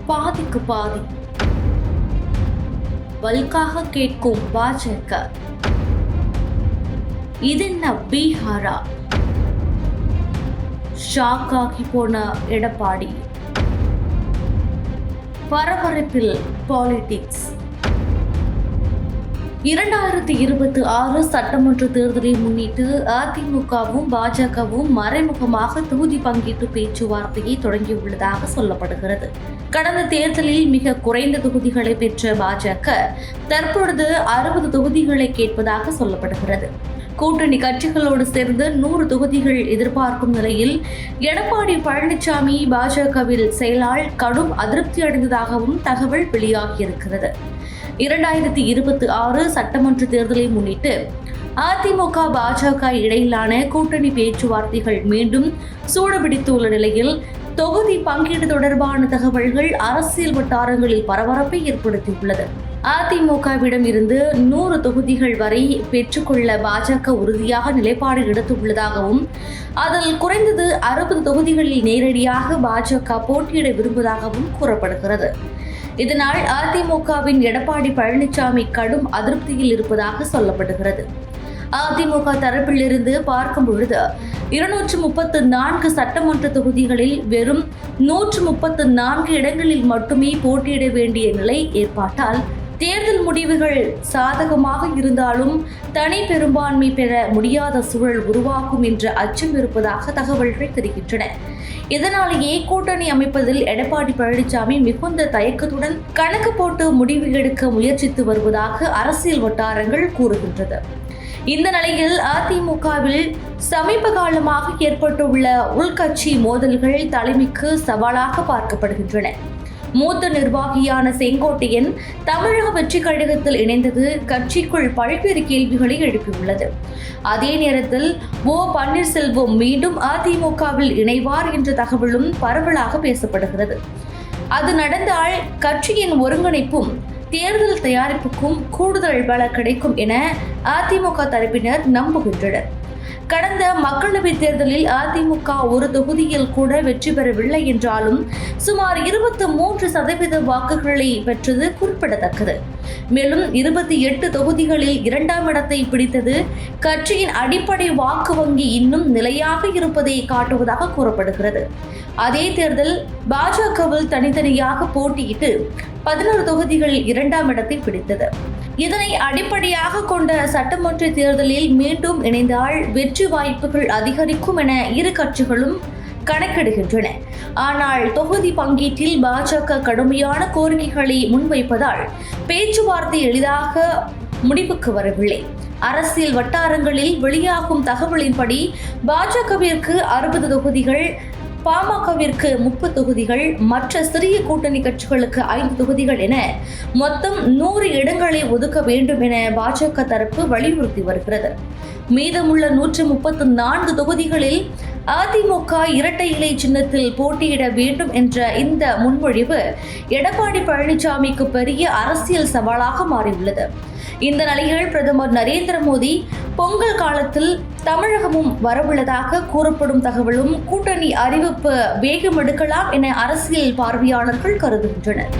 பாதிக்கு பாதி வல்காக கேட்கும் பாஜக. இதென்ன பீகாரா? ஷாக்காகி போன எடப்பாடி. பரபரப்பில் பாலிடிக்ஸ். 2026 சட்டமன்ற தேர்தலை முன்னிட்டு அதிமுகவும் பாஜகவும் மறைமுகமாக தொகுதி பங்கீட்டு பேச்சுவார்த்தையை தொடங்கியுள்ளதாக சொல்லப்படுகிறது. கடந்த தேர்தலில் மிக குறைந்த தொகுதிகளை பெற்ற பாஜக தற்பொழுது 60 தொகுதிகளை கேட்பதாக சொல்லப்படுகிறது. கூட்டணி கட்சிகளோடு சேர்ந்து 100 தொகுதிகள் எதிர்பார்க்கும் நிலையில் எடப்பாடி பழனிசாமி பாஜகவில் செயலால் கடும் அதிருப்தி அடைந்ததாகவும் தகவல் வெளியாகியிருக்கிறது. 2026 சட்டமன்ற தேர்தலை முன்னிட்டு அதிமுக பாஜக இடையிலான கூட்டணி பேச்சுவார்த்தைகள் மீண்டும் சூடுபிடித்துள்ள நிலையில் தொகுதி பங்கீடு தொடர்பான தகவல்கள் அரசியல் வட்டாரங்களில் பரபரப்பை ஏற்படுத்தியுள்ளது. அதிமுகவிடம் இருந்து 100 தொகுதிகள் வரை பெற்றுக்கொள்ள பாஜக உறுதியாக நிலைப்பாடு எடுத்துள்ளதாகவும் அதில் குறைந்தது 60 தொகுதிகளில் நேரடியாக பாஜக போட்டியிட விரும்புவதாகவும் கூறப்படுகிறது. இதனால் அதிமுகவின் எடப்பாடி பழனிசாமி கடும் அதிருப்தியில் இருப்பதாக சொல்லப்படுகிறது. அதிமுக தரப்பிலிருந்து பார்க்கும் பொழுது 234 சட்டமன்ற தொகுதிகளில் வெறும் 134 இடங்களில் மட்டுமே போட்டியிட வேண்டிய நிலை ஏற்பட்டால் தேர்தல் முடிவுகள் சாதகமாக இருந்தாலும் தனி பெரும்பான்மை பெற முடியாத சூழல் உருவாகும் என்ற அச்சம் இருப்பதாக தகவல்கள் தெரிவிக்கின்றன. இதனாலேயே கூட்டணி அமைப்பதில் எடப்பாடி பழனிசாமி மிகுந்த தயக்கத்துடன் கணக்கு போட்டு முடிவு எடுக்க முயற்சித்து வருவதாக அரசியல் வட்டாரங்கள் கூறுகின்றது. இந்த நிலையில் அதிமுகவில் சமீப காலமாக ஏற்பட்டுள்ள உள்கட்சி மோதல்கள் தலைமைக்கு சவாலாக பார்க்கப்படுகின்றன. மூத்த நிர்வாகியான செங்கோட்டையன் தமிழக வெற்றி கழகத்தில் இணைந்தது கட்சிக்குள் பல்வேறு கேள்விகளை எழுப்பியுள்ளது. அதே நேரத்தில் பன்னீர்செல்வம் மீண்டும் அதிமுகவில் இணைவார் என்ற தகவலும் பரவலாக பேசப்படுகிறது. அது நடந்தால் கட்சியின் ஒருங்கிணைப்பும் தேர்தல் தயாரிப்புக்கும் கூடுதல் பல கிடைக்கும் என அதிமுக தரப்பினர் நம்புகின்றனர். கடந்த மக்களவைத் தேர்தலில் அதிமுக ஒரு தொகுதியில் கூட வெற்றி பெறவில்லை என்றாலும் சுமார் 23% வாக்குகளை பெற்றது குறிப்பிடத்தக்கது. மேலும் 28 தொகுதிகளில் 2ஆம் இடத்தை பிடித்தது கட்சியின் அடிப்படை வாக்கு வங்கி இன்னும் நிலையாக இருப்பதை காட்டுவதாக கூறப்படுகிறது. அதே தேர்தல் பாஜகவில் தனித்தனியாக போட்டியிட்டு 11 தொகுதிகளில் 2ஆம் இடத்தை பிடித்தது. இதனை அடிப்படையாக கொண்ட சட்டமன்ற தேர்தலில் மீண்டும் இணைந்தால் வெற்றி வாய்ப்புகள் அதிகரிக்கும் என இரு கட்சிகளும் கணக்கிடுகின்றன. ஆனால் தொகுதி பங்கீட்டில் பாஜக கடுமையான கோரிக்கைகளை முன்வைப்பதால் பேச்சுவார்த்தை எளிதாக முடிவுக்கு வரவில்லை. அரசியல் வட்டாரங்களில் வெளியாகும் தகவலின்படி பாஜகவிற்கு 60 தொகுதிகள், பாமகவிற்கு 30 தொகுதிகள், மற்ற சிறிய கூட்டணி கட்சிகளுக்கு 5 தொகுதிகள் என மொத்தம் 100 இடங்களை ஒதுக்க வேண்டும் என பாஜக தரப்பு வலியுறுத்தி வருகிறது. மீதமுள்ள 134 தொகுதிகளில் அதிமுக இரட்டை இலை சின்னத்தில் போட்டியிட வேண்டும் என்ற இந்த முன்மொழிவு எடப்பாடி பழனிசாமிக்கு பெரிய அரசியல் சவாலாக மாறியுள்ளது. இந்த நிலையில் பிரதமர் நரேந்திர மோடி பொங்கல் காலத்தில் தமிழகமும் வரவுள்ளதாக கூறப்படும் தகவலும் கூட்டணி அறிவிப்பு வேகமெடுக்கலாம் என அரசியல் பார்வையாளர்கள் கருதுகின்றனர்.